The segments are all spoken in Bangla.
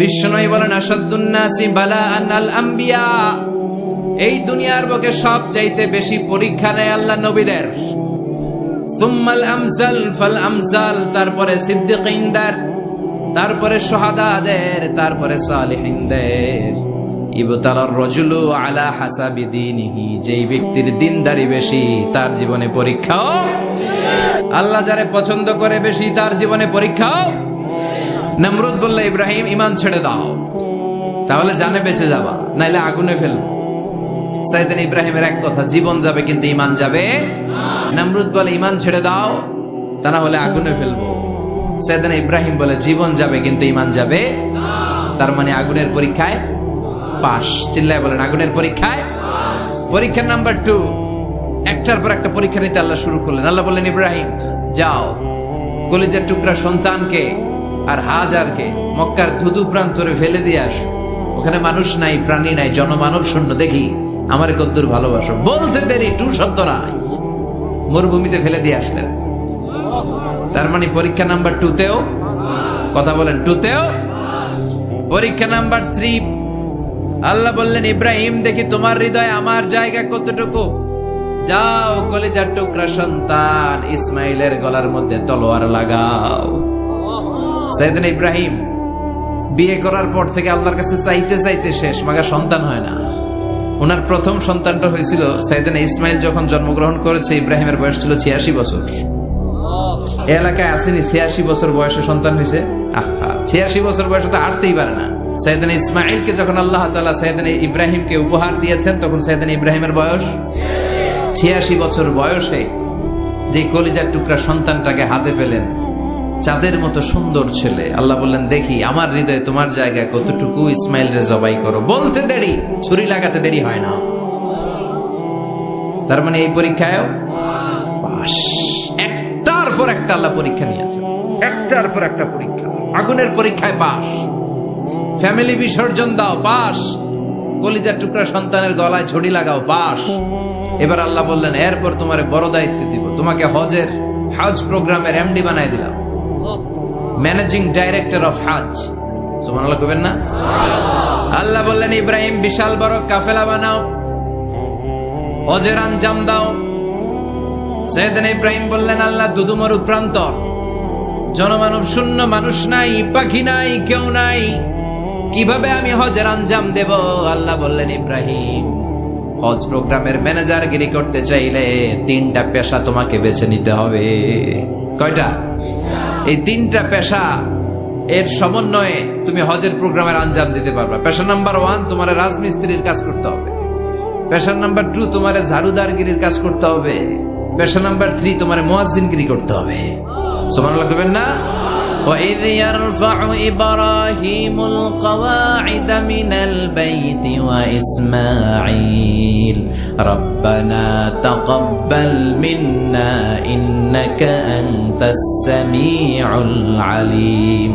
বিশ্বনবী বলেন আসাদ্দুন নাসি বালাআন আল আম্বিয়া, এই দুনিয়ার বুকে সবচাইতে বেশি পরীক্ষা নেয় আল্লাহ নবীদের। সুম্মাল আমসাল ফাল আমসাল, তারপরে সিদ্দিকীনদের, তারপরে শুহাদাদের, তারপরে সালিহিনদের। ইবতালার রাজুলু আলা হাসাবি দীনিহি, যেই ব্যক্তির দিনদারি বেশি তার জীবনে পরীক্ষাও। আল্লাহ যারে পছন্দ করে বেশি তার জীবনে পরীক্ষাও। নমরুদ বলল ইব্রাহিম ঈমান ছেড়ে দাও, তাহলে জানে বেঁচে যাবা, নাইলে আগুনে ফেলবো। সাইয়েদনা ইব্রাহিমের এক কথা, জীবন যাবে কিন্তু ঈমান যাবে। নমরুদ বলে ঈমান ছেড়ে দাও, তা না হলে আগুনে ফেলবো। সাইয়েদনা ইব্রাহিম বলে জীবন যাবে কিন্তু ঈমান যাবে। তার মানে আগুনের পরীক্ষায় পাস। চিল্লায় বলেন আগুনের পরীক্ষায়। পরীক্ষা নাম্বার 2, একটার পর একটা পরীক্ষা নিতে আল্লাহ শুরু করলেন। আল্লাহ বললেন ইব্রাহিম যাও, কলিজার টুকরা সন্তানকে আর হাজারকে মক্কার ধুধু প্রান্তরে ফেলে দিয়ে আসো। ওখানে মানুষ নাই, প্রাণী নাই, জনমানব শূন্য, দেখি আমার কদ্দুর ভালোবাসো। বলতে দেরি, টু শব্দ নাই, মরুভূমিতে ফেলে দিয়ে আসলেন। তার মানে পরীক্ষা নাম্বার 2তেও, কথা বলেন 2তেও। পরীক্ষা নাম্বার 3, আল্লাহ বললেন ইব্রাহিম দেখি তোমার হৃদয়ে আমার জায়গা কতটুকু। যাও, কলিজার টুকরা সন্তান ইসমাইলের গলার মধ্যে তলোয়ার লাগাও। সাইয়েদনা ইব্রাহিম বিয়ে করার পর থেকে আল্লাহর কাছে চাইতে চাইতে শেষ, মাগা সন্তান হয় না। ওনার প্রথম সন্তানটা হয়েছিল সাইয়েদনা ইসমাইল যখন জন্মগ্রহণ করেছে, ইব্রাহিমের বয়স ছিল 86 বছর। এলাকায় আসেনি 86 বছর বয়সে সন্তান হয়েছে। 86 বছর বয়সে তো হাঁটতেই পারে না। সাইয়েদনা ইসমাইলকে যখন আল্লাহ তাআলা সাইয়েদনা ইব্রাহিমকে উপহার দিয়েছেন, তখন সাইয়েদনা ইব্রাহিমের বয়স 86 বছর বয়সে যে কলিজার টুকরা সন্তানটাকে হাতে পেলেন, চাঁদের মতো সুন্দর ছেলে। আল্লাহ বললেন দেখি আমার হৃদয়ে তোমার জায়গা কতটুকু, ইসমাইল রে জবাই করো। বলতে দেরি, ছুরি লাগাতে দেরি হয় না। তার মানে এই পরীক্ষায় পাস। একটার পর একটা আল্লাহ পরীক্ষা নিয়েছে, একটার পর একটা পরীক্ষা। আগুনের পরীক্ষায় পাস, ফ্যামিলি বিসর্জন দাও পাস, কলিজার টুকরা সন্তানের গলায় ছড়ি লাগাও পাস। এবার আল্লাহ বললেন এরপর তোমার বড় দায়িত্ব দিব, তোমাকে হজ প্রোগ্রামের এমডি বানাই দিলাম, ম্যানেজিং ডাইরেক্টর অফ হজ। সুবহানাল্লাহ কইবেন না? আল্লাহ বললেন ইব্রাহিম বিশাল বড় কাফেলা বানাও, হজের আঞ্জাম দাও। সাইয়েদনা ইব্রাহিম বললেন আল্লাহ দুদুমরু প্রান্তর, জনমানব শূন্য, মানুষ নাই, পাখি নাই, কেউ নাই, কিভাবে আমি হজের আঞ্জাম দেব? আল্লাহ বললেন ইব্রাহিম হজ প্রোগ্রামের ম্যানেজারগিরি করতে চাইলে 3টা পেশা তোমাকে বেছে নিতে হবে। কয়টা? এই 3টা পেশা এর সমন্বয়ে তুমি হজের প্রোগ্রামের আঞ্জাম দিতে পারবে। পেশা নাম্বার 1 তোমার রাজমিস্ত্রির কাজ করতে হবে। পেশা নাম্বার 2 তোমার ঝাড়ুদারগিরির কাজ করতে হবে। পেশা নাম্বার 3 তোমার মুয়াজ্জিনগিরি করতে হবে। সুবহানাল্লাহ কইবেন না? وَإِذْ يَرْفَعُ إِبْرَاهِيمُ الْقَوَاعِدَ مِنَ الْبَيْتِ وَإِسْمَاعِيلُ رَبَّنَا تَقَبَّلْ مِنَّا إِنَّكَ أَنْتَ السَّمِيعُ الْعَلِيمُ।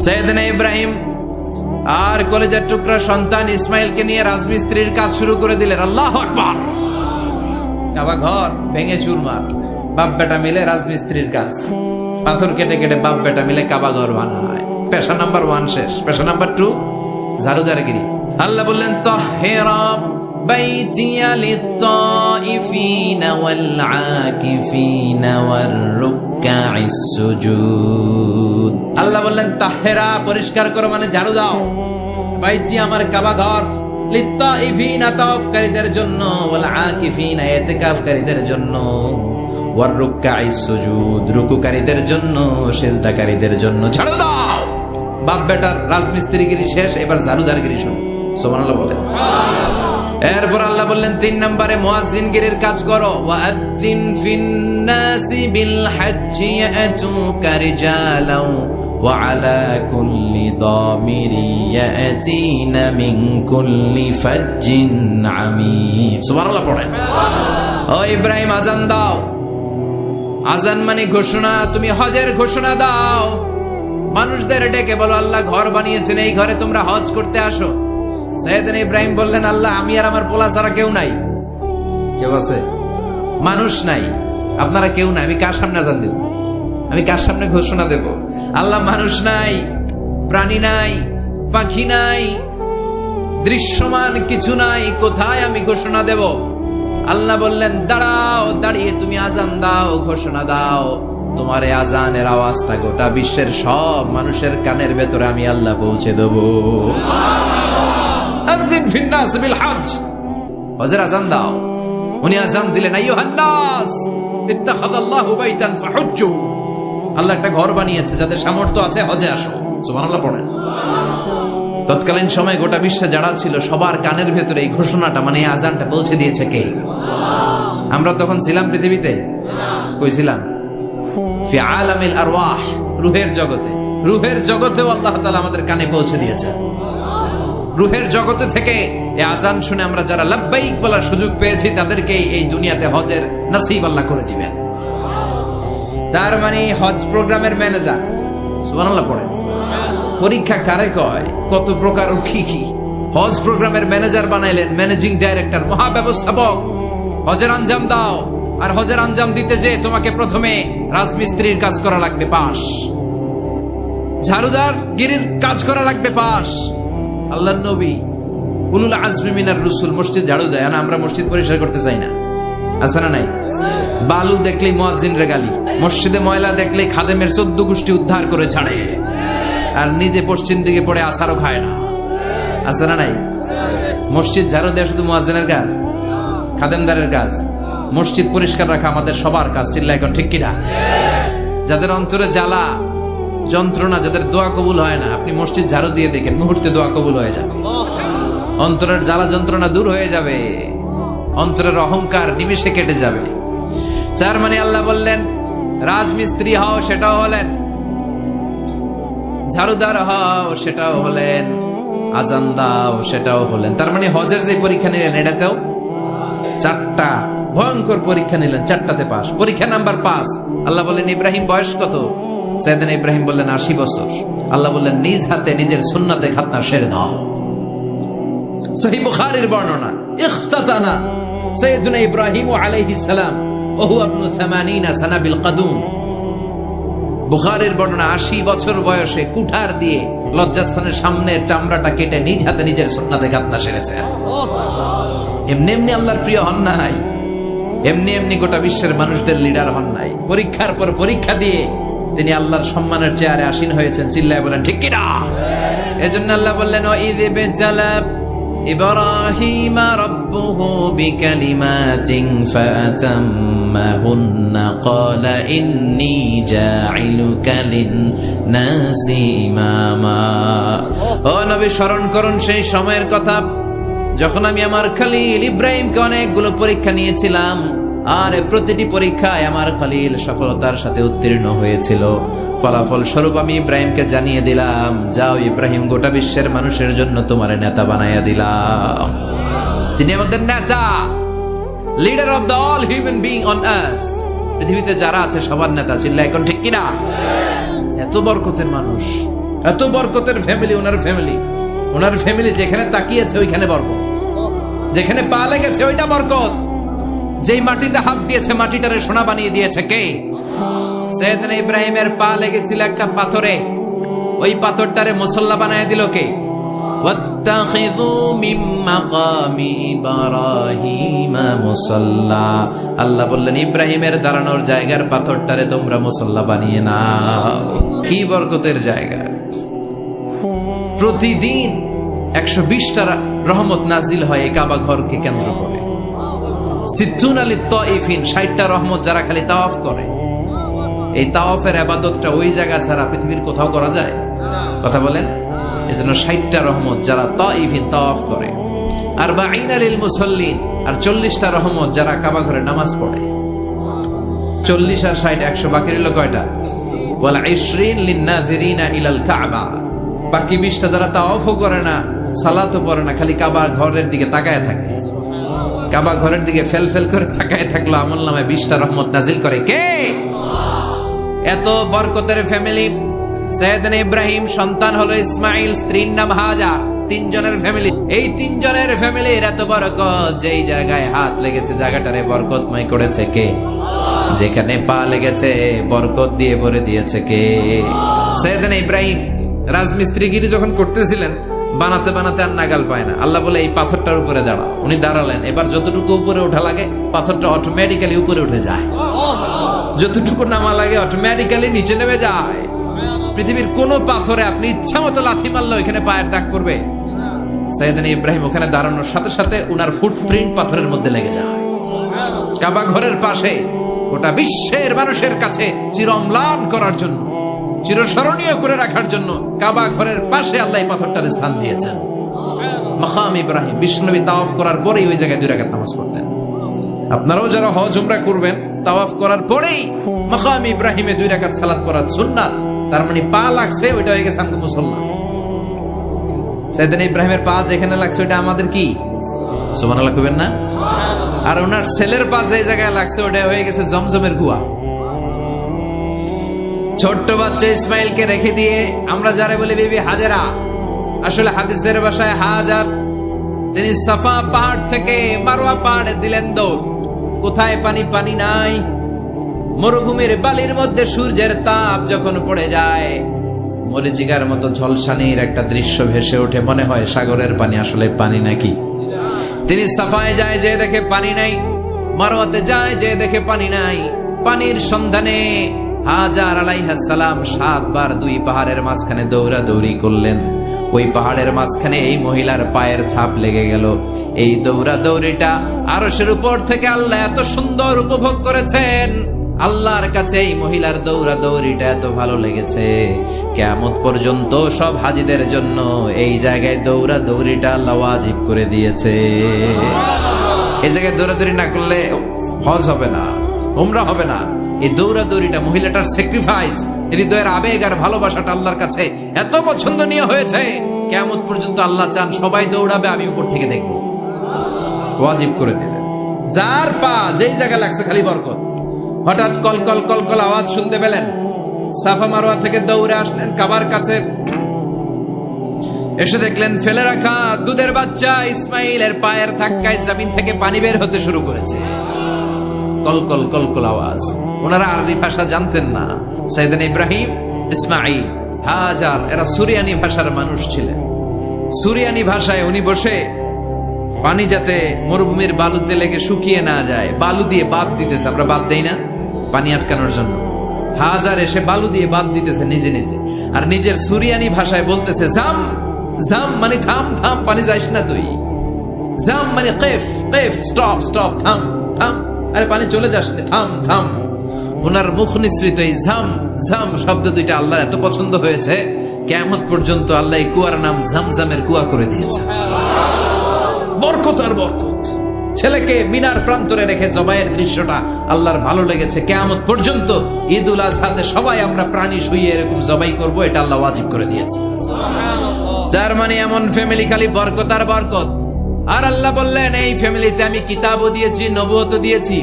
সাইয়েদনা ইব্রাহিম আর কলেজের টুকরা সন্তান ইসমাইলকে নিয়ে রাজমিস্ত্রির কাজ শুরু করে দিলেন। আল্লাহু আকবার। কাবা ঘর ভেঙে চুরমার, বাপ বেটা মিলে রাজমিস্ত্রির কাজ, পাথর কেটে কেটে বাপ বেটা মিলে কাবা ঘর বানায়। পেশা নাম্বার 1 শেষ। পেশা নাম্বার 2 ঝাড়ুদারগিরি। আল্লাহ বললেন তাহহিরা বাইতিয়া লিত-তাইফিনা ওয়াল-আকিফিনা ওয়ার-রুকআইস সুজুদ। আল্লাহ বললেন তাহহিরা পরিষ্কার করো, মানে ঝাড়ু দাও। বাইতি আমার কাবা ঘর, লিত-তাইফিনা তাওয়াফকারীদের জন্য, ওয়াল-আকিফিনা ইতিকাফকারীদের জন্য, ওয়ার-রুকআইস সুজুদ রুকুকারীদের জন্য, সিজদাকারীদের জন্য। ঝাড়ু দাও। বাপ বেটার রাজমিস্ত্রিগিরি শেষ, এবার ঝাড়ুদারগিরি শুরু। সুবহানাল্লাহ বলেন। এরপর আল্লাহ বললেন 3 নম্বরে মুয়াজ্জিনগিরির কাজ করো। ওয়াআযিন ফিন-নাসি বিল-হাজ্জি ইয়াতুকা রিজালাও ওয়া আলা কুল্লি দামিরি ইয়াতিনা মিন কুল্লি ফাজ্জিন আমিক। সুবহানাল্লাহ পড়েন। ও ইব্রাহিম আযান দাও। আযান মানে ঘোষণা, তুমি হজের ঘোষণা দাও। মানুষদের ডেকে বলো আল্লাহ ঘর বানিয়েছেন, এই ঘরে তোমরা হজ করতে আসো। সাইয়েদনা ইব্রাহিম বললেন আল্লাহ আমি আর আমার পোলা ছাড়া কেউ নাই। কেউ আছে? মানুষ নাই, আপনারা কেউ নাই, আমি কার সামনে আযান দেব? আমি কার সামনে ঘোষণা দেব? আল্লাহ মানুষ নাই, প্রাণী নাই, পাখি নাই, দৃশ্যমান কিছু নাই, কোথায় আমি ঘোষণা দেব? আল্লাহ বললেন, দাঁড়াও, দাঁড়িয়ে তুমি আজান দাও, ঘোষণা দাও। তোমার এই আজানের আওয়াজটা গোটা বিশ্বের সব মানুষের কানের ভেতরে আমি আল্লাহ পৌঁছে দেব। আযিন ফিন্নাস বিল হজ, হজের আজান দাও। উনি আজান দিলেন, আইয়ুহান নাস ইত্তাখাযাল্লাহু বাইতান ফাহুজ্জু। আল্লাহ একটা ঘর বানিয়েছে, যাদের সামর্থ্য আছে হজে আসো। সুবহানাল্লাহ পড়েন। তৎকালীন সময় গোটা বিশ্বে যারা ছিল সবার কানের ভেতরে এই ঘোষণাটা, মানে এই আজানটা পৌঁছে দিয়েছে কে? আমরা তখন ছিলাম পৃথিবীতে? কই ছিলাম? ফি আলামিল আরওয়াহ, রূহের জগতে। রূহের জগতেও আল্লাহ তাআলা আমাদের কানে পৌঁছে দিয়েছেন। রূহের জগতে থেকে এই আজান শুনে আমরা যারা লাব্বাইক বলার সুযোগ পেয়েছি, তাদেরকে এই দুনিয়াতে হজের নসিব আল্লাহ করে দিবেন। তার মানে হজ প্রোগ্রামের ম্যানেজার। সুবহানাল্লাহ পড়েন। পরীক্ষা কারে কয়? কত প্রকার ও কি কি। হজ প্রোগ্রামের ম্যানেজার বানাইলেন, ম্যানেজিং ডাইরেক্টর, মহাব্যবস্থাপক। হজের আঞ্জাম দাও, আর হজের আঞ্জাম দিতে যে তোমাকে প্রথমে রাজমিস্ত্রির কাজ করা লাগবে, পাস। ঝাড়ুদার গিরির কাজ করা লাগবে, পাস। আল্লাহর নবী উলুল আজমি মিনার রসুল মসজিদ ঝাড়ু দেয়, না আমরা মসজিদ পরিষ্কার করতে চাই না? আছে না নাই? বালু দেখলেই মুয়াজ্জিন রে গালি, মসজিদে ময়লা দেখলেই খাদেমের 14 গোষ্ঠী উদ্ধার করে ছাড়ে, আর নিজে পশ্চিম দিকে পড়ে আসারও খায় না। আছে না নাই? মসজিদ ঝাড়ু দেয়া শুধু মুয়াজ্জিনের কাজ? খাদেমদারের কাজ? মসজিদ পরিষ্কার রাখা আমাদের সবার কাজ। চিল্লা এখন ঠিক কিনা? যাদের অন্তরে জ্বালা যন্ত্রণা, যাদের দোয়া কবুল হয় না, আপনি মসজিদ ঝাড়ু দিয়ে দেখেন, মুহূর্তে দোয়া কবুল হয়ে যাবে। অন্তরের জ্বালা যন্ত্রণা দূর হয়ে যাবে, অন্তরের অহংকার নিমিষে কেটে যাবে। তার মানে আল্লাহ বললেন, রাজমিস্ত্রি হও, সেটাও হলেন। ঝাড়ুদার হও, সেটাও হলেন। আজান দাও, সেটাও হলেন। তার মানে হজের যে পরীক্ষা নিলেন, এটাতেও 4টা ভয়ঙ্কর পরীক্ষা নিলেন, 4টাতে পাস। পরীক্ষা নাম্বার 5। আল্লাহ বললেন, ইব্রাহিম বয়স কত? সাইয়েদনা ইব্রাহিম বললেন 80 বছর। আল্লাহ বললেন, নিজ হাতে নিজের সুন্নাতে খাতনা সেরে দাও। সহিহ বুখারীর বর্ণনা, ইখতাতানা সাইয়েদনা ইব্রাহিম আলাইহিস সালাম ওয়া হুয়া ইবনু 80 সানা বিল কদুম। বুখারীর বর্ণনা, 80 বছর বয়সে কুঠার দিয়ে লজ্জাস্থানের সামনের চামড়াটা কেটে নিজ হাতে নিজের সুন্নাতে খাতনা সেরেছে। এমনি এমনি আল্লাহর প্রিয় হন নাই, এমনি এমনি গোটা বিশ্বের মানুষদের লিডার হন নাই। পরীক্ষার পর পরীক্ষা দিয়ে তিনি আল্লাহর সম্মানের চেয়ারে আসীন হয়েছেন। চিল্লায় বলেন ঠিক কিনা? এজন্য আল্লাহ বললেন, ওয়াইয বিজালা ইব্রাহিম রাব্বুহু বিকালিমাতিন ফাআতাম্মাহুন্না ক্বালা ইন্নী জাঈলুকা লিন-নাসি ইমামা। ও নবী, স্মরণ করুন সেই সময়ের কথা যখন আমি আমার খলিল ইব্রাহিমকে অনেকগুলো পরীক্ষা নিয়েছিলাম, আর প্রতিটি পরীক্ষায় আমার খলিল সফলতার সাথে উত্তীর্ণ হয়েছিল। ফলাফল স্বরূপ আমি ইব্রাহিমকে জানিয়ে দিলাম, যাও ইব্রাহিম, গোটা বিশ্বের মানুষের জন্য তোমার নেতা বানাইয়া দিলাম। তিনি আমাদের নেতা, leader of the all human being on earth. পৃথিবীতে যারা আছে সবার নেতা। চিল্লা এখন ঠিক কিনা? এত বরকতের মানুষ, এত বরকতের ফ্যামিলি, ওনার ফ্যামিলি যেখানে তাকিয়েছে ওইখানে বরকত, যেখানে পা লেগেছে ওইটা বরকত। যেই মাটিতে হাত দিয়েছে মাটিটারে সোনা বানিয়ে দিয়েছে কে? সাইয়েদনা ইব্রাহিমের পা লেগেছিল একটা পাথরে, ওই পাথরটারে মুসল্লা বানিয়ে দিল কে? ওয়াত্তাখিযু মিন মাকামি ইব্রাহিম মুসাল্লা। আল্লাহ বললেন, ইব্রাহিমের দাঁড়ানোর জায়গার পাথরটারে তোমরা মুসল্লা বানিয়ে নাও। কি বরকতের জায়গা! প্রতিদিন 120টা রহমত নাজিল হয় এই কাবা ঘরকে কেন্দ্র করে। 60টা রহমত যারা খালি তাওয়াফ করে। এই তাওয়াফের ইবাদতটা ওই জায়গা ছাড়া পৃথিবীর কোথাও করা যায়? কথা বলেন। এজন্য 60টা রহমত যারা তাইফিন তাওয়াফ করে, আর 40 লিল মুসাল্লিন, আর 40টা রহমত যারা কাবা ঘরে নামাজ পড়ে। 40 আর 60 100, বাকি রইল কয়টা? ওয়াল 20 লিন নাযিরিনা ইলাল কাবা। বাকি 20টা যারা তাওয়াফও করে না, সালাতও পড়ে না, খালি কাবা ঘরের দিকে তাকায় থাকে। কাবা ঘরের দিকে ফেল করে তাকায় থাকলো, আমলনামায় 20টা রহমত নাজিল করে কে? এত বরকতের ফ্যামিলি। সাইয়েদনা ইব্রাহিম সন্তান হলো ইসমাইল, স্ত্রীর নাম হাজার। 3 জনের ফ্যামিলি। এই 3 জনের ফ্যামিলির এত বরকত, যেই জায়গায় হাত লেগেছে জায়গাটারে বরকতময় করেছে কে? যেখানে পা লেগেছে বরকত দিয়ে ভরে দিয়েছে কে? সাইয়েদনা ইব্রাহিম রাজমিস্ত্রিগিরি যখন করতেছিলেন, বানাতে বানাতে আর নাগাল পায় না, আল্লাহ বলে এই পাথরটার উপরে দাঁড়াও। উনি দাঁড়ালেন, এবার যতটুকু উপরে ওঠা লাগে পাথরটা অটোমেটিক্যালি উপরে উঠে যায়, যতটুকু নামা লাগে অটোমেটিক্যালি নিচে নেমে যায়। পৃথিবীর কোন পাথরে আপনি ইচ্ছা মতো লাথি মারলে এখানে পায়ের দাগ করবে? সাইয়েদনা ইব্রাহিম ওখানে দাঁড়ানোর সাথে সাথে উনার ফুটপ্রিন্ট পাথরের মধ্যে লেগে যায়। কাবা ঘরের পাশে গোটা বিশ্বের মানুষের কাছে চিরম্লান করার জন্য, চিরস্মরণীয় করে রাখার জন্য কাবা ঘরের পাশে আল্লাহ পাথরটার স্থান দিয়েছেন। মাকাম ইব্রাহিম, বিশ্বনবী তাওয়াফ করার পরেই ওই জায়গায় 2 রাকাত নামাজ পড়তেন। আপনারাও যারা হজ উমরা করবেন, তাওয়াফ করার পরেই মাকাম ইব্রাহিমে 2 রাকাত সালাত পড়া সুন্নাত। তার মানে পা লাগছে, ওইটা হয়ে গেছে আমগো মুসল্লা। সাইয়েদনা ইব্রাহিমের পা যেখানে লাগছে ওইটা আমাদের কি? সুবহানাল্লাহ কইবেন না? আর ওনার ছেলের পা যে জায়গায় লাগছে ওটা হয়ে গেছে জমজমের কুয়া। ছোট্ট বাচ্চা ইসমাইলকে রেখে দিয়ে আমরা যারা বলি বিবি হাজেরা, আসলে হাদিসের ভাষায় হাজার, তিনি সাফা পাহাড় থেকে মারওয়া পাহাড়ে দিলেন দৌড়। কোথায় পানি? পানি নাই। মরুভূমির বালির মধ্যে সূর্যের তাপ যখন পড়ে যায়, মরিচিকার মতো ঝলসানির একটা দৃশ্য ভেসে ওঠে, মনে হয় সাগরের পানি, আসলে পানি নাকি। তিনি সাফায় যায়, যে দেখে পানি নাই। মারওয়াতে যায়, যে দেখে পানি নাই। পানির সন্ধানে হাজার আলাইহিস সালাম 7 বার 2 পাহাড়ের মাঝখানে দৌড়াদৌড়ি করলেন। ওই পাহাড়ের মাঝখানে এই মহিলার পায়ের ছাপ লেগে গেল। এই দৌড়াদৌড়িটা আরশের উপর থেকে আল্লাহ এত সুন্দর উপভোগ করেছেন। আল্লাহর কাছে এই মহিলার দৌড়াদৌড়িটা এত ভালো লেগেছে, কিয়ামত পর্যন্ত সব হাজীদের জন্য এই জায়গায় দৌড়াদৌড়িটা আল্লাহ ওয়াজিব করে দিয়েছে। এই জায়গায় দৌড়াদৌড়ি না করলে হজ হবে না, উমরা হবে না। এই দৌড়াদৌড়িটা, মহিলাটার স্যাক্রিফাইস, হৃদয়ের আবেগ আর ভালোবাসাটা আল্লাহর কাছে এত পছন্দনীয় হয়েছে, কিয়ামত পর্যন্ত আল্লাহ চান সবাই দৌড়াবে, আমি উপর থেকে দেখব। ওয়াজিব করে দিলেন। যার পা যেই জায়গায় লাগছে খালি বরকত। হঠাৎ কল কল কল কল আওয়াজ শুনতে পেলেন, সাফা মারওয়া থেকে দৌড়ে আসলেন কাবার কাছে। এসে দেখলেন ফেলে রাখা দুধের বাচ্চা ইসমাইলের পায়ের ধাক্কায় জমিন থেকে পানি বের হতে শুরু করেছে। কল কল কল কল আওয়াজ। ওনারা আরবি ভাষা জানতেন না। সাইয়েদনা ইব্রাহিম, ইসমাইল, হাজার এরা সুরিয়ানি ভাষার মানুষ ছিলেন। সুরিয়ানি ভাষায় উনি বসে পানি যাতে মরুভূমির বালুতে লেগে শুকিয়ে না যায়, বালু দিয়ে বাঁধ দিতেছে। আমরা বাঁধ দেই না পানি আটকানোর জন্য? হাজার এসে বালু দিয়ে বাঁধ দিতেছে নিজে নিজে, আর নিজের সুরিয়ানি ভাষায় বলতেছে জাম জাম, মানে থাম থাম, পানি যাইস না তুই। জাম মানে কেফ কেফ, স্টপ স্টপ, থাম থাম, আরে পানি চলে যাস না, থাম থাম। ওনার মুখ নিঃসৃত এই ঝাম ঝাম শব্দ দুইটা আল্লাহ এত পছন্দ হয়েছে, কিয়ামত পর্যন্ত আল্লাহ এই কুয়ার নাম ঝমঝমের কুয়া করে দিয়েছে। বরকত আর বরকত। ছেলেকে মিনার প্রান্তরে রেখে জবাইয়ের দৃশ্যটা আল্লাহর ভালো লেগেছে। কিয়ামত পর্যন্ত ঈদুল আজহাতে সবাই আমরা প্রাণী শুইয়ে এরকম জবাই করব, এটা আল্লাহ ওয়াজিব করে দিয়েছে। তার মানে এমন ফ্যামিলি খালি বরকত আর বরকত। আর আল্লাহ বললেন এই ফ্যামিলিতে আমি কিতাবও দিয়েছি, নবুয়তও দিয়েছি।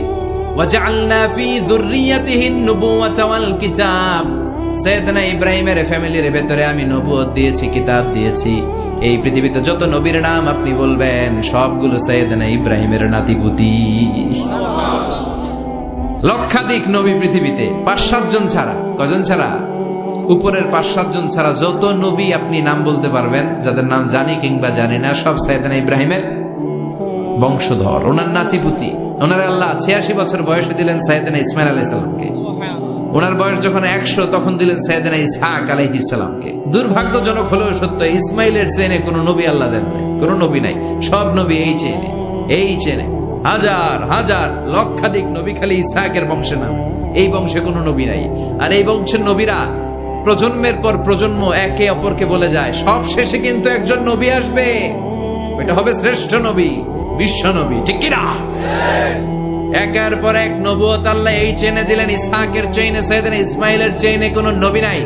ওয়াজআলনা ফি যুররিয়াতিহিন নুবুওয়াতা ওয়াল কিতাব। সাইয়েদনা ইব্রাহিমের ফ্যামিলির ভেতরে আমি নবুয়ত দিয়েছি, কিতাব দিয়েছি। এই পৃথিবীতে যত নবীর নাম আপনি বলবেন সবগুলো সাইয়েদনা ইব্রাহিমের নাতিপুতি। লক্ষাধিক নবী পৃথিবীতে, 5-7 জন ছাড়া। কজন ছাড়া? উপরের 5-7 জন ছাড়া যত নবী আপনি নাম বলতে পারবেন, যাদের নাম জানি কিংবা জানি না, সব সাইয়েদনা ইব্রাহিমের বংশধর, ওনার নাতিপুতি। ওনার আল্লাহ 86 বছর বয়সে দিলেন সাইয়েদনা ইসমাইল আলাইহিস সালামকে। ওনার বয়স যখন 100 তখন দিলেন সাইয়েদনা ইসহাক আলাইহিস সালামকে। দুর্ভাগ্যজনক হলেও সত্য, ইসমাইলের চেনে কোন নবী আল্লাহ দেন নাই, কোন নবী নাই। সব নবী এই চেনে, এই চেনে। হাজার হাজার লক্ষাধিক নবী খালি ইসহাকের বংশে নাম, এই বংশে কোন নবী নাই। আর এই বংশের নবীরা প্রজন্মের পর প্রজন্ম একে অপরকে বলে যায়, সব শেষে কিন্তু একজন নবী আসবে, এটা হবে শ্রেষ্ঠ নবী, বিশ্ব নবী। ঠিক কিনা? একের পর এক নবুয়ত আল্লাহ এই চেনে দিলেন। ইসহাকের চেইনে, সাইয়েদনা ইসমাইলের চেইনে কোন নবী নাই।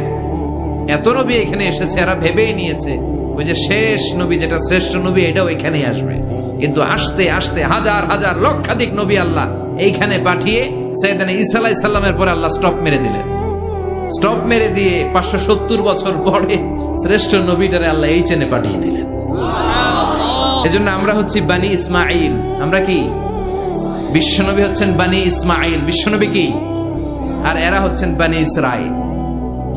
এত নবী এখানে এসেছে, এরা ভেবেই নিয়েছে ওই যে শেষ নবী, যেটা শ্রেষ্ঠ নবী, এটাও এখানেই আসবে। কিন্তু আস্তে আস্তে হাজার হাজার লক্ষাধিক নবী আল্লাহ এইখানে পাঠিয়ে সাইয়েদনা ঈসা আলাইহিস সালামের পরে আল্লাহ স্টপ মেরে দিলেন। স্টপ মেরে দিয়ে 570 বছর পরে শ্রেষ্ঠ নবীটারে আল্লাহ এই চেনে পাঠিয়ে দিলেন। এজন্য আমরা হচ্ছি বানি ইসমাইল। আমরা কি? বিশ্বনবী হচ্ছেন বানি ইসমাইল, বিশ্বনবী কি? আর এরা হচ্ছেন বানি Israil.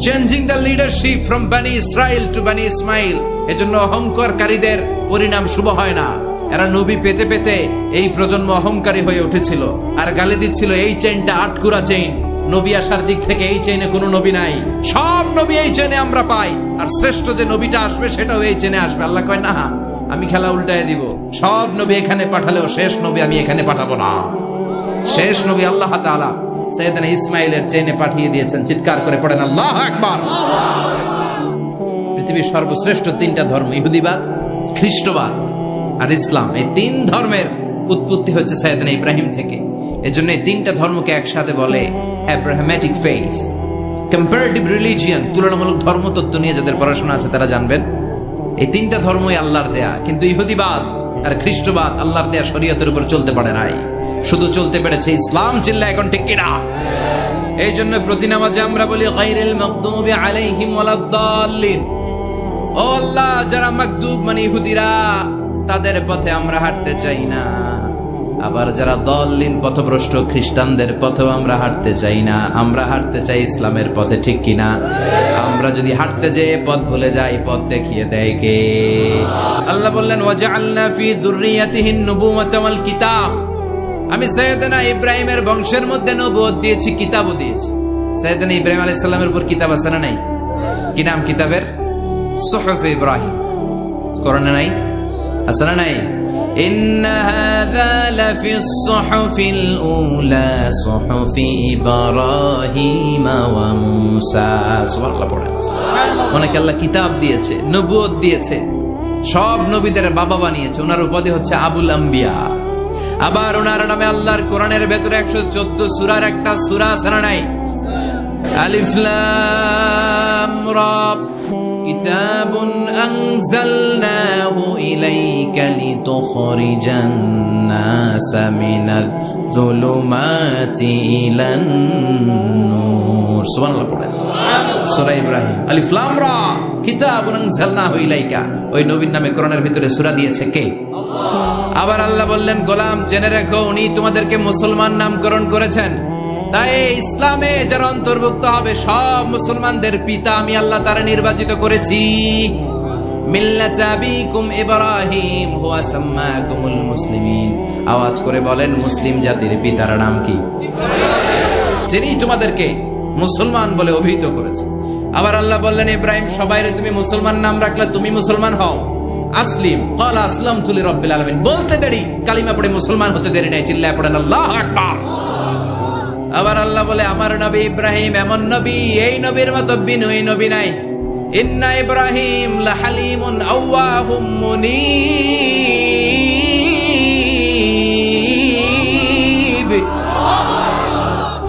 Changing the leadership from বানি ইসরাইল টু বানি ইসমাইল। এজন্য অহংকারীদের পরিণাম শুভ হয় না। এরা নবী পেতে পেতে এই প্রজন্ম অহংকারী হয়ে উঠেছিল আর গালি দিচ্ছিল এই চেইনটা আটকুরা চেইন, নবী আসার দিক থেকে এই চেইনে কোনো নবী নাই, সব নবী এই চেইনে আমরা পাই, আর শ্রেষ্ঠ যে নবীটা আসবে সেটাও এই চেইনে আসবে। আল্লাহ কয় না, আমি খেলা উল্টায় দিব, সব নবী এখানে পাঠালেও শেষ নবী আমি এখানে পাঠাবো না। শেষ নবী আল্লাহ তাআলা সাইয়েদনা ইসমাইলের চেইনে পাঠিয়ে দিয়েছেন। চিৎকার করে পড়েন আল্লাহু আকবার। পৃথিবীর সর্বশ্রেষ্ঠ তিনটা ধর্ম, ইহুদিবাদ, খ্রিস্টবাদ আর ইসলাম, এই তিন ধর্মের উৎপত্তি হচ্ছে সাইয়েদনা ইব্রাহিম থেকে। এজন্য এই তিনটা ধর্মকে একসাথে বলে অ্যাব্রাহামেটিক ফেইথ। কম্পারেটিভ রিলিজিয়ন, তুলনামূলক ধর্মতত্ত্ব নিয়ে যাদের পড়াশোনা আছে তারা জানবেন এই তিনটা ধর্মই আল্লাহর দেয়া, কিন্তু ইহুদিবাদ আর খ্রিস্টবাদ আল্লাহর দেয়া শরীয়তের উপর চলতে পারে নাই, শুধু চলতে পেরেছে ইসলাম। চিল্লা এখন ঠিক কিনা? এই জন্য প্রতি নামাজে আমরা বলি গায়রিল মাগদুবি আলাইহিম ওয়ালাদ-দাল্লিন। ও আল্লাহ, যারা মাগদুব মানে ইহুদিরা, তাদের পথে আমরা হাঁটতে চাই না। আবার যারা দল্লিন পথভ্রষ্ট খ্রিস্টানদের পথেও আমরা হাঁটতে চাই না, আমরা হাঁটতে চাই ইসলামের পথে। ঠিক কিনা? আমরা যদি হাঁটতে যেয়ে পথ ভুলে যাই, পথ দেখিয়ে দেয় কে? আল্লাহ বললেন ওয়াজআলনা ফি যুররিয়াতিহিন নুবুওয়াতা ওয়াল কিতাব। আমি সাইয়েদনা ইব্রাহিমের বংশের মধ্যে নবুয়ত দিয়েছি, কিতাবও দিয়েছি। সাইয়েদনা ইব্রাহিম আলাইহিস সালামের উপর কিতাব আছে না নাই? কি নাম কিতাবের? সুহুফ ইব্রাহিম। কোরআনে নাই? আছে না নাই? ইন্না হাযা লাফিস সুহুফিল উলা সুহুফি ইব্রাহিম ওয়া মূসা। সুবহানাল্লাহ পড়েন। অনেক আল্লাহ কিতাব দিয়েছে, নবুয়ত দিয়েছে, সব নবীদের বাবা বানিয়েছে। ওনার উপাধি হচ্ছে আবুল আম্বিয়া। আবার ওনার নামে আল্লাহর কোরআনের ভেতরে 114 সূরার একটা সূরা আছে না নাই? আলিফ লাম রা। কিতাবুন আনজালনাহু ইলাইকা লিতুখরিজান নাসা মিনাল যুলুমাতি ইলান নূর। সুবহানাল্লাহ পড়েন। সূরা ইব্রাহিম আলিফ লাম রা। কিতাবুন আনজালনাহু ইলাইকা, ওই নবীর নামে কোরআনের ভিতরে সূরা দিয়েছে কে? আবার আল্লাহ বললেন, গোলাম জেনে রেখো, উনি তোমাদেরকে মুসলমান নামকরণ করেছেন। তাই ইসলামে যারা অন্তর্ভুক্ত হবে সব মুসলমানদের পিতা আমি আল্লাহ তারা নির্বাচিত করেছি। মিল্লাতা আবিকুম ইব্রাহিম হুয়া সাম্মাকুমুল মুসলিমিন। আওয়াজ করে বলেন, মুসলিম জাতির পিতার নাম কি? যিনি তোমাদেরকে মুসলমান বলে অভিহিত করেছে। আবার আল্লাহ বললেন, ইব্রাহিম সবাইরে তুমি মুসলমান নাম রাখলে, তুমি মুসলমান হও। আসলিম ক্বালা আসলামতু লিরাব্বিল আলামিন। বলতে দেরি, কালিমা পড়ে মুসলমান হতে দেরি নাই। চিল্লায় পড়েন আল্লাহু আকবার। আবার আল্লাহ বলে, আমার নবী ইব্রাহিম এমন নবী, এই নবীর মতো বিনয়ী নবী নাই। ইন্না ইব্রাহিম লাহালিমুন আওয়াহুম মুনীব।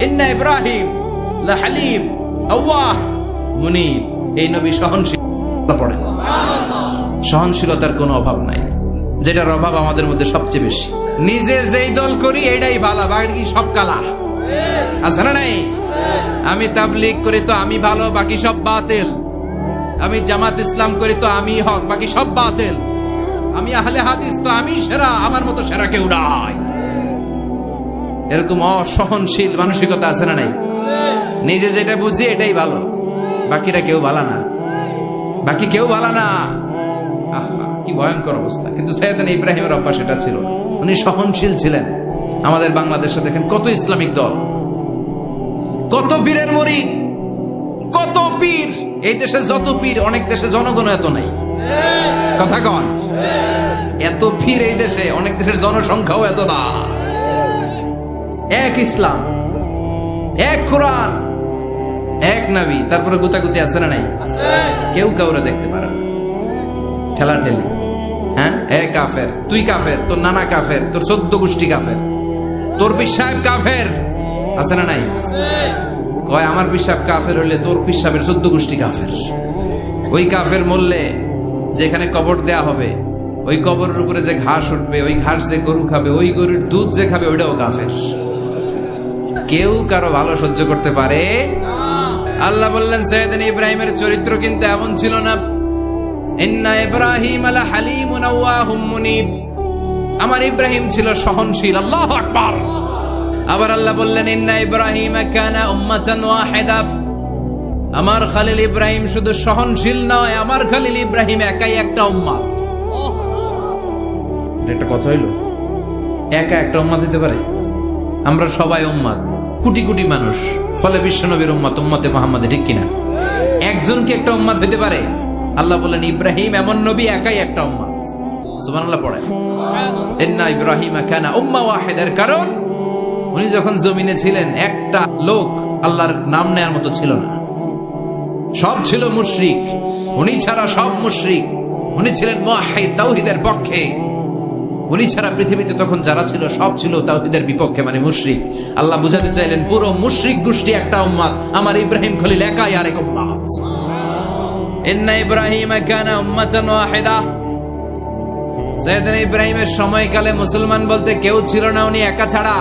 ইন্না ইব্রাহিম লাহালিম আওয়াহ মুনীব। এই নবী সহনশীল। পড়ে সহনশীলতার কোনো অভাব নাই, যেটার অভাব আমাদের মধ্যে সবচেয়ে বেশি। নিজে যেই দল করি এটাই ভালো, বাকি সব কালা। আছে না নাই? আমি তাবলীগ করি তো আমি ভালো, বাকি সব বাতিল। আমি জামাত ইসলাম করি তো আমি হক, বাকি সব বাতিল। আমি আহলে হাদিস তো আমি সেরা, আমার মতো সেরা কেউ নাই। এরকম অসহনশীল মানসিকতা আছে না নাই? নিজে যেটা বুঝি এটাই ভালো, বাকিরা কেউ ভালো না, বাকি কেউ ভালো না। কি ভয়ঙ্কর অবস্থা। কিন্তু সাইয়েদনা ইব্রাহিমের অভ্যাস এটা ছিল, উনি সহনশীল ছিলেন। আমাদের বাংলাদেশে দেখেন কত ইসলামিক দল, কত পীরের মুরিদ, কত পীর। এই দেশে যত পীর, অনেক দেশে জনগণ এত নাই। কথা কন, এত পীর এই দেশে, অনেক দেশের জনসংখ্যাও এত না। এক ইসলাম, এক কোরআন, এক নবী, তারপরে গুতাগুতি আছে না নাই? কেউ কাউরে দেখতে পারে না, ঠেলা ঠেলি। হ্যাঁ, এ কাফের, তুই কাফের, তোর নানা কাফের, তোর 14 গোষ্ঠী কাফের, তোর পীর সাহেব কাফের। আছে না নাই? কয় আমার পীর সাহেব কাফের হইলে তোর পীর সাহেবের 14 গোষ্ঠী কাফের। ওই কাফের মরলে যেখানে কবর দেয়া হবে, ওই কবরের উপরে যে ঘাস উঠবে, ওই ঘাস যে গরু খাবে, ওই গরুর দুধ যে খাবে, ওইটাও কাফের। কেউ কারো ভালো সহ্য করতে পারে? আল্লাহ বললেন, সাইয়েদনা ইব্রাহিমের চরিত্র কিন্তু এমন ছিল না। ইন্না ইব্রাহিম লাহালিমুন আওয়াহুম মুনীব। আমার ইব্রাহিম ছিল সহনশীল। আল্লাহু আকবার। আবার আল্লাহ বললেন, ইন্না ইব্রাহিম কানা উম্মাতান ওয়াহিদা। আমার খলিল ইব্রাহিম শুধু সহনশীল নয়, আমার খলিল ইব্রাহিম একাই একটা উম্মত। এটা কথা হইল, একা একটা উম্মত হইতে পারে? আমরা সবাই উম্মত, কোটি কোটি মানুষ, ফলে বিশ্বনবীর উম্মত, উম্মতে মুহাম্মাদে, ঠিক কিনা? একজন কি একটা উম্মত হইতে পারে? আল্লাহ বলেন ইব্রাহিম এমন নবী, একাই একটা উম্মত। সুবহানাল্লাহ পড়ে, ইন্না ইব্রাহিম কানা উম্মাহ ওয়াহিদার, কারণ উনি যখন জমিনে ছিলেন একটা লোক আল্লাহর নাম নেয়ার মতো ছিল না, সব ছিল মুশরিক, উনি ছাড়া সব মুশরিক। উনি ছিলেন মুওয়াহহিদ, তাওহীদের পক্ষে। উনি ছাড়া পৃথিবীতে তখন যারা ছিল সব ছিল তাওহীদের বিপক্ষে, মানে মুশরিক। আল্লাহ বুঝাতে চাইলেন পুরো মুশরিক গোষ্ঠী একটা উম্মত, আমার ইব্রাহিম খলিল একাই আরেক উম্মত। ইন্না ইব্রাহিম কানা উম্মাতান ওয়াহিদা। সাইয়েদনা ইব্রাহিমের সময়কালে মুসলমান বলতে কেউ ছিল না, উনি একা ছাড়া।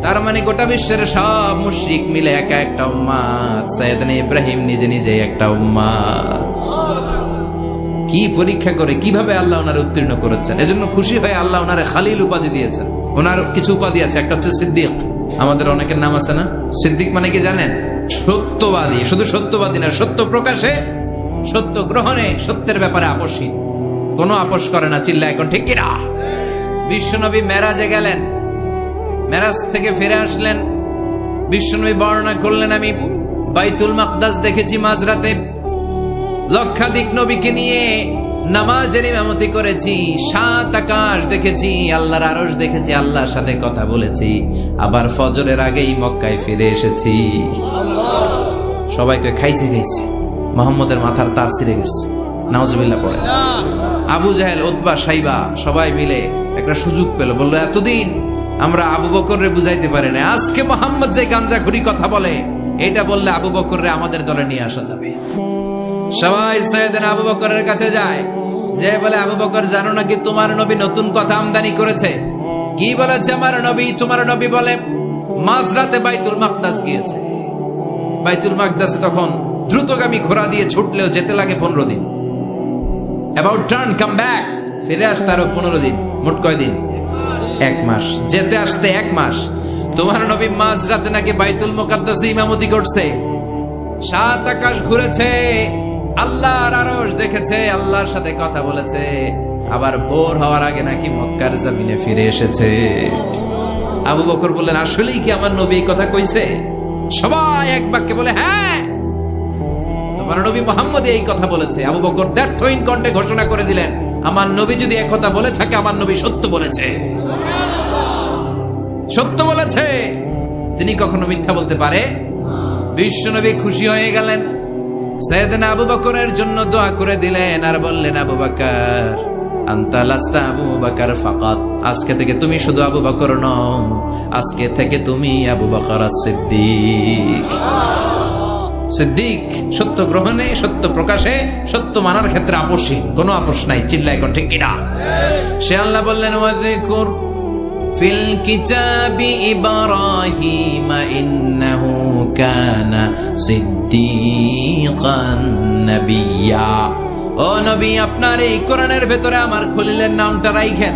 তার মানে গোটা বিশ্বের সব মুশরিক মিলে একা একটা উম্মত, সাইয়েদনা ইব্রাহিম নিজে নিজে একটা উম্মত। কি পরীক্ষা করে কিভাবে আল্লাহ ওনার উত্তীর্ণ করেছেন, এজন্য খুশি হয়ে আল্লাহ ওনারে খালিল উপাধি দিয়েছেন। ওনার কিছু উপাধি আছে, একটা হচ্ছে সিদ্দিক। আমাদের অনেকের নাম আছে না? সিদ্দিক মানে কি জানেন? সত্যবাদী। শুধু সত্যবাদী না, সত্য প্রকাশে, সত্য গ্রহণে, সত্যের ব্যাপারে আপোষহীন, কোনো আপোষ করে না। চিল্লা এখন ঠিক কিনা? বিশ্বনবী মেরাজে গেলেন, মেরাজ থেকে ফিরে আসলেন, বিশ্বনবী বর্ণনা করলেন আমি বাইতুল মাকদাস দেখেছি মাঝরাতে, লক্ষাধিক নবীকে নিয়ে নামাজের ইমামতি করেছি, 7 আকাশ দেখেছি, আল্লাহর আরশ দেখেছি, আল্লাহর সাথে কথা বলেছি, আবার ফজরের আগেই মক্কায় ফিরে এসেছি। সবাইকে খাইছে খাইছে, মুহাম্মদের মাথার তার ছিঁড়ে গেছে, নাউজুবিল্লাহ পড়ে। আবু জাহেল, উতবা, সাইবা সবাই মিলে একটা সুযোগ পেল, বললো এতদিন আমরা আবু বকররে বুঝাইতে পারি না, আজকে মুহাম্মদ যে গাঞ্জাখুরি কথা বলে, এটা বললে আবু বকররে আমাদের দলে নিয়ে আসা যাবে। সবাই সাইয়েদনা আবু বকরের কাছে যায়, যে বলে আবু বকর জানো নাকি তোমার নবী নতুন কথা আমদানি করেছে? কি বলেছে আমার নবী? তোমার নবী বলে মাঝরাতে বাইতুল মাকদাস গিয়েছে। বাইতুল মাকদাসে তখন দ্রুতগামী ঘোড়া দিয়ে ছুটলেও যেতে লাগে 15 দিন। অ্যাবাউট টার্ন কাম ব্যাক, ফিরে আসতে আরো 15 দিন, মোট কয় দিন? 1 মাস। যেতে আসতে 1 মাস। তোমার নবী মাঝরাতে নাকি বাইতুল মুকাদ্দাসে ইমামতি করছে, 7 আকাশ ঘুরেছে, আল্লাহর আরশ দেখেছে, আল্লাহর সাথে কথা বলেছে, আবার ভোর হওয়ার আগে নাকি মক্কার জমিনে ফিরে এসেছে। আবু বকর বললেন আসলেই কি আমার নবী এই কথা কইছে? সবাই এক বাক্যে বলে হ্যাঁ, তোমার নবী মুহাম্মদ এই কথা বলেছে। আবু বকর দ্ব্যর্থহীন কণ্ঠে ঘোষণা করে দিলেন, আমার নবী যদি এক কথা বলে থাকে, আমার নবী সত্য বলেছে, সত্য বলেছে, তিনি কখনো মিথ্যা বলতে পারে? বিশ্বনবী খুশি হয়ে গেলেন, সাইয়েদনা আবু বকরের জন্য দোয়া করে দিলেন, আর বললেন আবু বকর আনতা লাস্তা আবু বকর ফাকাত, আজকে থেকে তুমি শুধু আবু বকর নও, আজকে থেকে তুমি আবু বকর সিদ্দিক। সিদ্দিক সত্য গ্রহণে, সত্য প্রকাশে, সত্য মানার ক্ষেত্রে আপোষহীন, কোনো আপোষ নাই। চিল্লা এখন ঠিক কিনা? সে আল্লাহ বললেন ওয়াযকুর ফিল কিতাবি ইব্রাহিম ইন্নাহু কানা সিদ্দিকান নাবিয়্যা। ও নবী, আপনার এই কোরআনের ভেতরে আমার খলিলের নামটা রাখেন,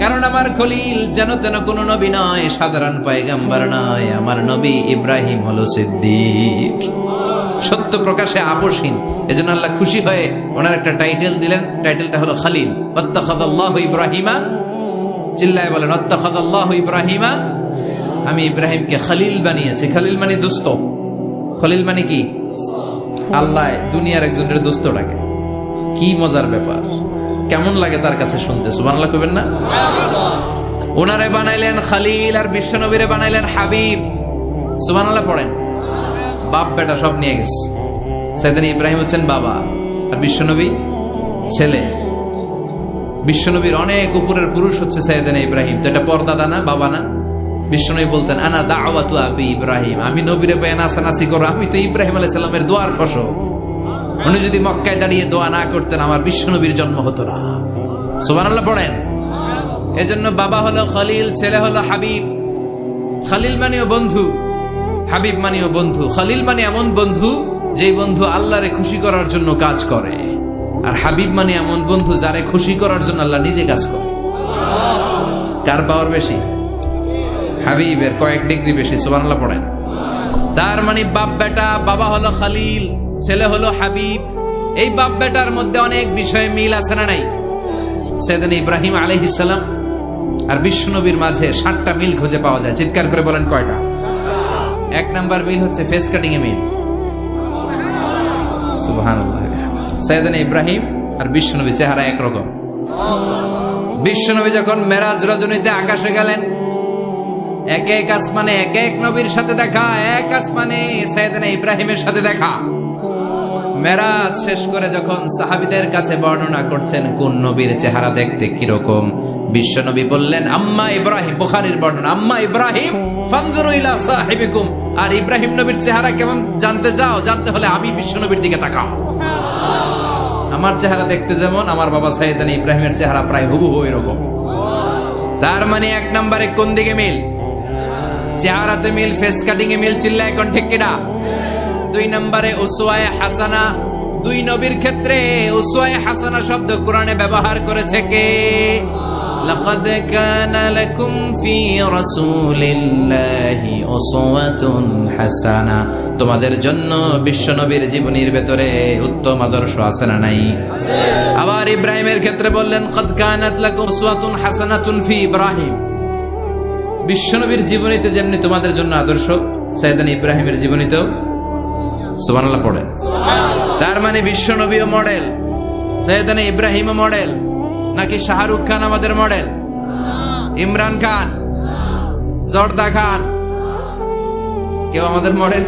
কারণ আমার খলিল যেন তেন কোন নবী নয়, সাধারণ পয়গম্বর নয়, আমার নবী ইব্রাহিম হলো সিদ্দিক, সত্য প্রকাশে আপোষহীন। এজন্য আল্লাহ খুশি হয়ে ওনার একটা টাইটেল দিলেন, টাইটেলটা হলো খলিল। ওয়াত্তাখাযাল্লাহু ইব্রাহিমা, চিল্লায় বলেন ওয়াত্তাখাযাল্লাহু ইব্রাহিমা, আমি ইব্রাহিমকে খলিল বানিয়েছি। খলিল মানে দোস্ত। খলিল মানে কি? আল্লাহ দুনিয়ার একজনের দোস্ত ডাকে। কি মজার ব্যাপার, কেমন লাগে তার কাছে শুনতে? সুবহানাল্লাহ কইবেন না? ওনারে বানাইলেন খলিল, আর বিশ্বনবীরে বানাইলেন হাবিব। সুবহানাল্লাহ পড়েন। বাপ বেটা সব নিয়ে গেছে। সাইয়েদনা ইব্রাহিম হচ্ছেন বাবা, আর বিশ্বনবী ছেলে। বিশ্বনবীর অনেক উপরের পুরুষ হচ্ছে সাইয়েদনা ইব্রাহিম। তো এটা পরদাদা না, বাবা না? বিশ্বনবী বলতেন আনা দাওয়াতু আবি ইব্রাহিম, আমি নবীরে পেয়ে নাসানাসি করো, আমি তো ইব্রাহিম আলাইহিস সালামের দোয়ার ফসল। উনি যদি মক্কায় দাঁড়িয়ে দোয়া না করতেন, আমার বিশ্বনবীর জন্ম হতো না। সুবহানাল্লাহ পড়েন। এজন্য বাবা হলো খলিল, ছেলে হলো হাবিব। খলিল মানেও বন্ধু, হাবিব মানেও বন্ধু। খলিল মানে এমন বন্ধু যে বন্ধু আল্লাহরে খুশি করার জন্য কাজ করে, আর হাবিব মানে এমন বন্ধু যারে খুশি করার জন্য আল্লাহ নিজে কাজ করে। কার পাওয়ার বেশি? হাবিবের কয়েক ডিগ্রি বেশি। সুবহানাল্লাহ পড়েন। তার মানে বাপ বেটা, বাবা হলো খলিল, ছেলে হলো হাবিব। এই বাপ বেটার মধ্যে অনেক বিষয়ে মিল আছে না নাই? সাইয়েদনা ইব্রাহিম আলাইহিস সালাম আর বিশ্বনবীর মাঝে 7টা মিল খুঁজে পাওয়া যায়। চিৎকার করে বলেন কয়টা? 1 নাম্বার মিল হচ্ছে ফেস কাটিং এ মিল। সুবহানাল্লাহ। সাইয়েদনা ইব্রাহিম আর বিশ্বনবী চেহারা একরকম। বিশ্বনবী যখন মেরাজ রজনীতে আকাশে গেলেন, এক এক আসমানে এক এক নবীর সাথে দেখা, এক আসমানে সাইয়েদনা ইব্রাহিমের সাথে দেখা। মেরাজ শেষ করে যখন সাহাবীদের কাছে বর্ণনা করছেন কোন নবীর চেহারা দেখতে কিরকম, বিশ্বনবী বললেন আম্মা ইব্রাহিম, বুখারীর বর্ণনা, আম্মা ইব্রাহিম ফানজুরু ইলা সাহিবিকুম। আর ইব্রাহিম নবীর চেহারা কেমন জানতে চাও? জানতে হলে আমি বিশ্বনবীর দিকে তাকাও। আমার চেহারা দেখতে যেমন, আমার বাবা সাইয়েদনা ইব্রাহিমের চেহারা প্রায় হুবহু এরকম। তার মানে 1 নম্বরে কোন দিকে মিল? চেহারাতে মিল, ফেস কাটিং এ মিল। চিল্লায় কোন ঠিক কিনা? 2 নম্বরে উসওয়ায়ে হাসানা। 2 নবীর ক্ষেত্রে উসওয়ায়ে হাসানা শব্দ কোরআনে ব্যবহার করেছে কে? লাকাদ কানা লাকুম ফি রাসূলিল্লাহি উসওয়াতুন হাসানা। তোমাদের জন্য বিশ্বনবীর জীবনীর ভেতরে উত্তম আদর্শ আছে না নাই? আবার ইব্রাহিমের ক্ষেত্রে বললেন কাদ কানাত লাকুম উসওয়াতুন হাসানাতুন ফি ইব্রাহিম। বিশ্বনবীর জীবনীতে যেমনি তোমাদের জন্য আদর্শ, সাইয়েদনা ইব্রাহিমের জীবনীতেও সুবহানাল্লাহ পড়ে। তার মানে বিশ্বনবীও মডেল, সাইয়েদনা ইব্রাহিমও মডেল। নাকি শাহরুখ খান আমাদের মডেল, ইমরান খান, জর্দা খান কেউ আমাদের মডেল?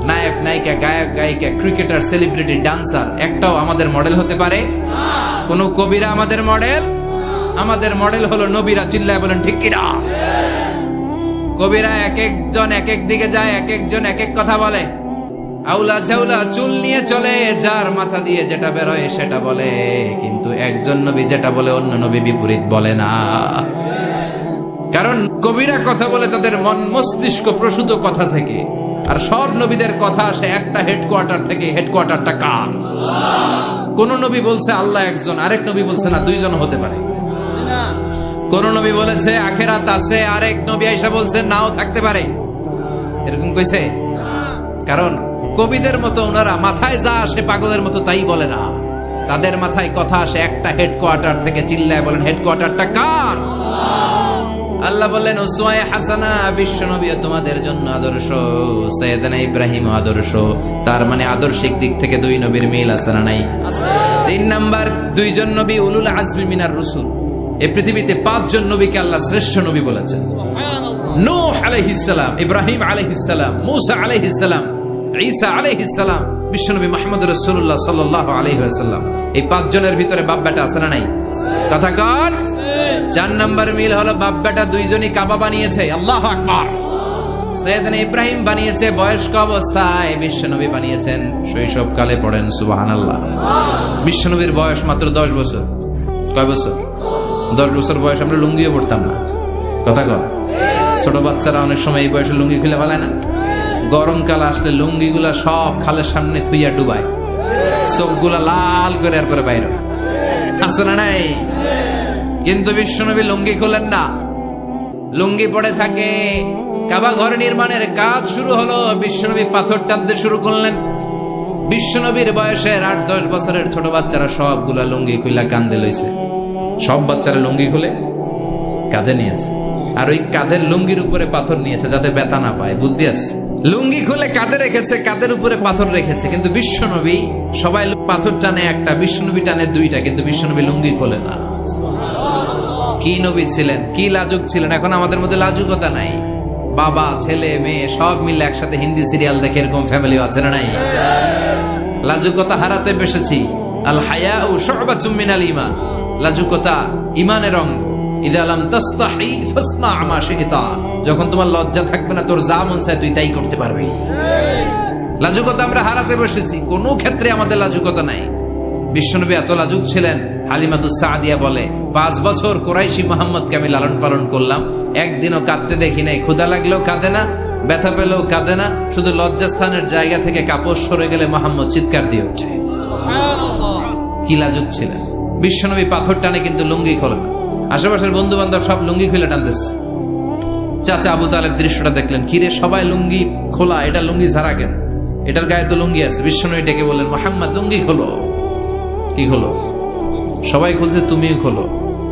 নায়ক নায়িকা, গায়ক গায়িকা, ক্রিকেটার, সেলিব্রিটি, ডান্সার একটাও আমাদের মডেল হতে পারে? কোন কবিরা আমাদের মডেল? আমাদের মডেল হলো নবীরা। চিল্লায় বলেন ঠিক কিনা? কবিরা এক একজন এক এক দিকে যায়, এক একজন এক এক কথা বলে। আউলা ঝাউলা চুল নিয়ে চলে, যার মাথা দিয়ে যেটা বেরোয় সেটা বলে, কিন্তু একজন নবী যেটা বলে অন্য নবী বিপরীত বলে না। কারণ কবিরা কথা বলে তাদের মন মস্তিষ্ক প্রসূত কথা থেকে, আর সব নবীদের কথা আসে একটা হেডকোয়ার্টার থেকে। হেডকোয়ার্টারটা কার? কোন নবী বলছে আল্লাহ একজন, আরেক নবী বলছে না 2 জন হতে পারে। কোন নবী বলেছে আখিরাত আছে, আরেক নবী আয়েশা বলছে নাও থাকতে পারে। এরকম কইছে? কারণ কবিদের মতো ওনারা মাথায় যা আসে পাগলের মতো তাই বলে না। তাদের মাথায় কথা আসে একটা হেডকোয়ার্টার থেকে। চিল্লায় বলেন হেডকোয়ার্টারটা কার? আল্লাহ বললেন উসওয়ায়ে হাসানা, বিশ্বনবী তোমাদের জন্য আদর্শ, সাইয়েদনা ইব্রাহিম আদর্শ। তার মানে আদর্শিক দিক থেকে 2 নবীর মিল আছে না নাই? 3 নাম্বার, 2 জন নবী উলুল আজমি মিনার রাসূল। এই পৃথিবীতে 5 জন নবীকে আল্লাহ শ্রেষ্ঠ নবী বলেছেন। নূহ আলাইহিস সালাম, ইব্রাহিম আলাইহিস সালাম, মূসা আলাইহিস সালাম, ঈসা আলাইহিস সালাম, বিশ্বনবী মুহাম্মদ রাসূলুল্লাহ সাল্লাল্লাহু আলাইহি ওয়াসাল্লাম। এই 5 জনের ভিতরে বাপ বেটা আছে না নাই? কথা কন। 4 নাম্বার মিল হলো বাপ বেটা 2 জনই কাবা বানিয়েছে। আল্লাহু আকবার। সাইয়েদনা ইব্রাহিম বানিয়েছে বয়স্ক অবস্থায়, বিশ্বনবী বানিয়েছেন শৈশবকালে। পড়েন সুবহানাল্লাহ। বিশ্বনবীর বয়স মাত্র 10 বছর। কয় বছর? 10 বছর বয়স আমরা লুঙ্গিও পড়তাম না। কথা কন। ছোট বাচ্চারা অনেক সময় এই বয়সে লুঙ্গি খুলে ফেলায় না? গরমকাল আসলে লুঙ্গিগুলা সব খালের সামনে থুইয়া ডুবায়, চোখগুলা লাল করে এরপরে বাইরে আছে না নাই? কিন্তু বিশ্বনবী লুঙ্গি খোলেন না, লুঙ্গি পড়ে থাকে। কাবা ঘর নির্মাণের কাজ শুরু হলো, বিশ্বনবী পাথর টানতে শুরু করলেন। বিশ্বনবীর বয়সের 8-10 বছরের ছোট বাচ্চারা সবগুলা লুঙ্গি খুলে কাঁধে লইছে। সব বাচ্চারা লুঙ্গি খুলে কাঁধে নিয়েছে, আর ওই কাঁধের লুঙ্গির উপরে পাথর নিয়েছে যাতে ব্যথা না পায়। বুদ্ধি আছে। লুঙ্গি খুলে কাঁধে রেখেছে, কাঁধের উপরে পাথর রেখেছে। কিন্তু বিশ্বনবী, সবাই পাথর টানে একটা, বিশ্বনবী টানে 2টা, কিন্তু বিশ্বনবী লুঙ্গি খোলে না। কি নবী ছিলেন, কি লাজুক ছিলেন। এখন আমাদের মধ্যে লাজুকতা নাই। বাবা ছেলে মেয়ে সব মিলে একসাথে হিন্দি সিরিয়াল দেখে, এরকম ফ্যামিলিও আছে না নাই? লাজুকতা হারাতে বসেছি। আল হায়াউ শু'বাতুম মিনাল ঈমান। লাজুকতা ঈমানের অঙ্গ। ইযা লাম তাসতাহি ফাসনা মা শি'তা। যখন তোমার লজ্জা থাকবে না, তোর যা মন চায় তুই তাই করতে পারবি। লাজুকতা আমরা হারাতে বসেছি, কোনো ক্ষেত্রে আমাদের লাজুকতা নাই। বিশ্বনবী এত লাজুক ছিলেন, হালিমাতুস সাদিয়া বলে 5 বছর কুরাইশি মুহাম্মদকে আমি লালন পালন করলাম, একদিনও কাঁদতে দেখি নাই। ক্ষুধা লাগলেও কাঁদে না, ব্যথা পেলেও কাঁদে না। শুধু লজ্জাস্থানের জায়গা থেকে কাপড় সরে গেলে মুহাম্মদ চিৎকার দিয়ে ওঠে। কি লাজুক ছিলেন। বিশ্বনবী পাথর টানে কিন্তু লুঙ্গি খোলে না। আশেপাশের বন্ধু বান্ধব সব লুঙ্গি খুলে টানতেছে। চাচা আবু তালেব দৃশ্যটা দেখলেন, কিরে সবাই লুঙ্গি খোলা, এটা লুঙ্গি ছাড়া কেন? এটার গায়ে তো লুঙ্গি আছে। বিশ্বনবী ডেকে বললেন, মুহাম্মদ লুঙ্গি খোলো। কি খোলো? সবাই খুলছে, তুমিও খোলো।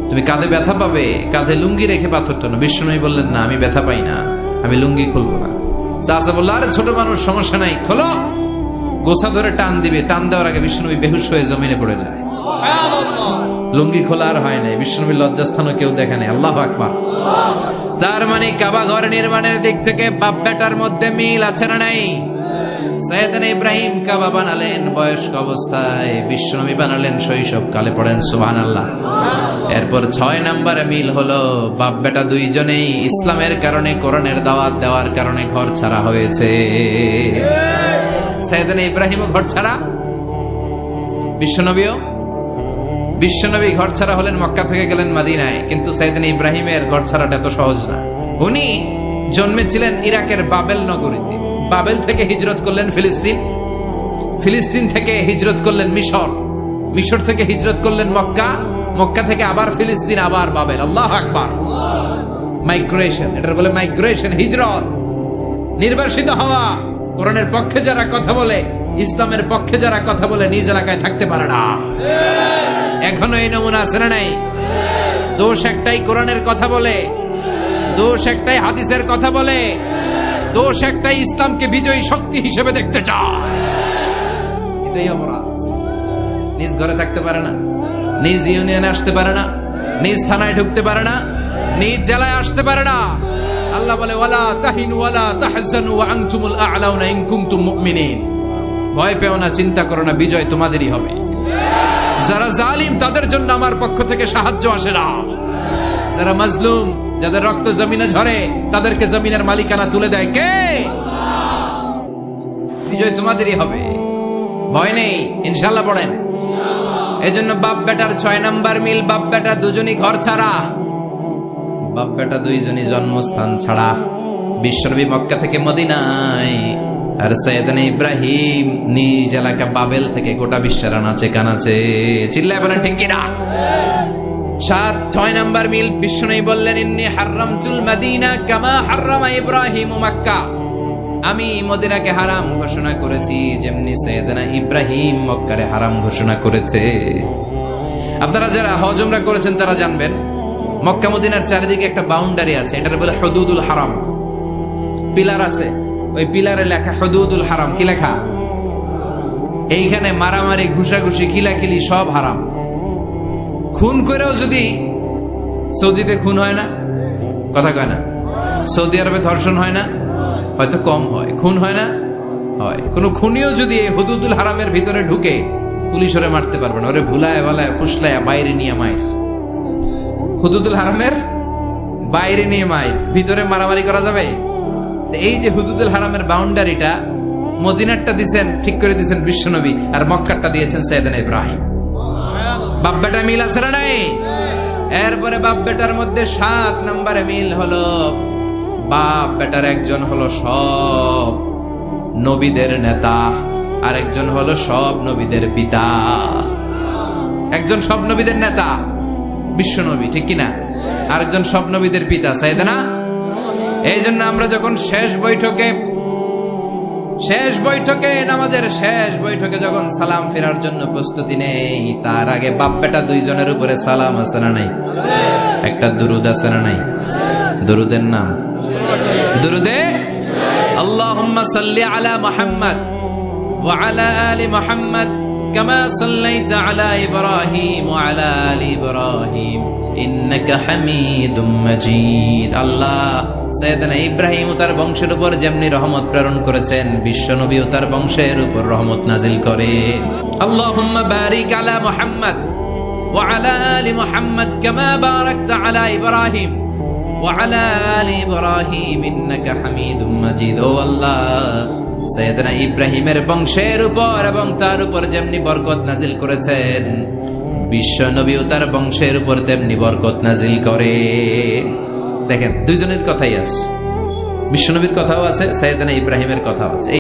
তুমি কাঁধে ব্যথা পাবে, কাঁধে লুঙ্গি রেখে পাথর টানো। বিশ্বনবী বললেন, না আমি ব্যথা পাই না, আমি লুঙ্গি খুলবো না। চাচা বলল, আরে ছোট মানুষ, সমস্যা নাই, খোলো। গোছা ধরে টান দিবে, টান দেওয়ার আগে বিশ্বনবী বেহুশ হয়ে জমিনে পড়ে যায়। লুঙ্গি খোলা আর হয় নাই। বিশ্বনবী লজ্জাস্থানও কেউ দেখে নাই। আল্লাহু আকবার। তার মানে কাবা ঘর নির্মাণের দিক থেকে বাপ বেটার মধ্যে মিল আছে না নাই? সাইয়েদনা ইব্রাহিম কাবা বানালেন বয়স্ক অবস্থায়, বিশ্বনবী বানালেন শৈশবকালে। পড়েন সুবহানাল্লাহ। এরপর 6 নম্বরে মিল হলো বাপ বেটা দুইজনেই ইসলামের কারণে, কোরআনের দাওয়াত দেওয়ার কারণে ঘর ছাড়া হয়েছে। সাইয়েদনা ইব্রাহিমও ঘর ছাড়া, বিশ্বনবী ঘর ছাড়া হলেন, মক্কা থেকে গেলেন মদিনায়। কিন্তু সাইয়েদনা ইব্রাহিমের ঘর ছাড়াটা এত সহজ না। উনি জন্মেছিলেন ইরাকের বাবেল নগরীতে। বাবেল থেকে হিজরত করলেন ফিলিস্তিন, ফিলিস্তিন থেকে হিজরত করলেন মিশর, মিশর থেকে হিজরত করলেন মক্কা, মক্কা থেকে আবার ফিলিস্তিন, আবার বাবেল। আল্লাহু আকবার। মাইগ্রেশন, এটার বলে মাইগ্রেশন, হিজরত, নির্বাসিত হওয়া। কোরআনের পক্ষে যারা কথা বলে, ইসলামের পক্ষে যারা কথা বলে, নিজ এলাকায় থাকতে পারে না। এখনো এই নমুনা আছে না নাই? দোষ একটাই, কোরআনের কথা বলে। দোষ একটাই, হাদিসের কথা বলে। দোষ একটাই, ইসলামকে বিজয়ী শক্তি হিসেবে দেখতে চায়। এটাই অপরাধ। নিজ ঘরে থাকতে পারে না, নিজ ইউনিয়নে আসতে পারে না, নিজ থানায় ঢুকতে পারে না, নিজ জেলায় আসতে পারে না। আল্লাহ বলে, ওয়ালা তাহিনু ওয়ালা তাহজানু ওয়া আনতুমুল আ'লাউনা ইন কুনতুম মুমিনিন। ভয় পেও না, চিন্তা করো না, বিজয় তোমাদেরই হবে। যারা জালিম তাদের জন্য আমার পক্ষ থেকে সাহায্য আসে না। যারা মাজলুম, যাদের রক্ত জমিনে ঝরে, তাদেরকে জমিনের মালিকানা তুলে দেয় কে? বিজয় তোমাদেরই হবে, ভয় নেই, ইনশাআল্লাহ। পড়েন। এজন্য বাপ বেটার 6 নাম্বার মিল, বাপ বেটা দুজনই ঘর ছাড়া, বাপ বেটা দুইজনই জন্মস্থান ছাড়া। বিশ্বনবী মক্কা থেকে মদিনায়, আর সাইয়েদনা ইব্রাহিম নিজ এলাকা বাবেল থেকে গোটা বিশ্বের আনাচে কানাচে। চিল্লায় বলেন ঠিক কিনা? 6 নাম্বার মিল, বিশ্বনবী বললেন, ইন্নী হারামতুল মদিনা কামা হারামা ইব্রাহিম মক্কা। আমি মদিনাকে হারাম ঘোষণা করেছি যেমনি সাইয়েদনা ইব্রাহিম মক্কারে হারাম ঘোষণা করেছে। আপনারা যারা হজ উমরা করেছেন তারা জানবেন, মক্কা মদিনার চারিদিকে একটা বাউন্ডারি আছে, এটার বলে হুদুদুল হারাম। পিলার আছে, ওই পিলারে লেখা হুদুদুল হারাম। কি লেখা? এইখানে মারামারি, ঘুষাঘুষি, কিলাকিলি সব হারাম। খুন করেও যদি, সৌদিতে খুন হয় না, কথা কয় না? সৌদি আরবে ধর্ষণ হয় না, হয়তো কম হয়, খুন হয় না, হয়। কোন খুনিও যদি হুদুদুল হারামের ভিতরে ঢুকে, পুলিশ ওরে মারতে পারবে না। ওরে ভুলায় ভালায় ফুসলায় বাইরে নিয়ে মায়ের, হুদুদুল হারামের বাইরে নিয়ে মায়ের, ভিতরে মারামারি করা যাবে? এই যে হুদুদুল হারামের বাউন্ডারিটা, মদিনারটা দিয়েছেন, ঠিক করে দিয়েছেন বিশ্বনবী, আর মক্কারটা দিয়েছেন সাইয়েদনা ইব্রাহিম। বাপ বেটা মিল আছে না নাই? এরপরে বাপ বেটার মধ্যে 7 নম্বরে মিল হলো, বাপ বেটার একজন হলো সব নবীদের নেতা, আর একজন হলো সব নবীদের পিতা। একজন সব নবীদের নেতা বিশ্বনবী, ঠিক কিনা? আরেকজন সব নবীদের পিতা সাইয়েদনা। এই জন্য আমরা যখন শেষ বৈঠকে নামাজের শেষ বৈঠকে যখন সালাম ফেরার জন্য প্রস্তুতি নেই, তার আগে বাপ বেটা দুইজনের উপরে সালাম আছে না নাই? একটা দুরুদ আছে না নাই? দুরুদের নাম দুরুদে আল্লাহুম্মা সাল্লি আলা মুহাম্মদ ওয়া আলা আলি মুহাম্মদ কামা সাল্লাইতা আলা ইব্রাহিম ওয়া আলা আলি ইব্রাহিম ইন্নাকা হামিদুম মাজিদ। আল্লাহ সাইয়েদনা ইব্রাহিম ও তার বংশের উপর যেমনি রহমত প্রেরণ করেছেন, বিশ্বনবী ও তার বংশের উপর রহমত নাজিল করেন। আল্লাহুম্মা বারিক আলা মুহাম্মদ ওয়া আলা আলি মুহাম্মদ কামা বারাকতা আলা ইব্রাহিম ওয়া আলা আলি ইব্রাহিম ইন্নাকা হামিদুম মাজিদ। ও আল্লাহ, সাইয়েদনা ইব্রাহিমের বংশের উপর এবং তার উপর যেমনি বরকত নাজিল করেছেন, বিশ্বনবী ও তার বংশের উপর তেমনি বরকত নাজিল করে। দেখেন, দুইজনের কথাই আছে, বিশ্বনবীর কথাও আছে, সাইয়েদনা ইব্রাহিমের কথাও আছে।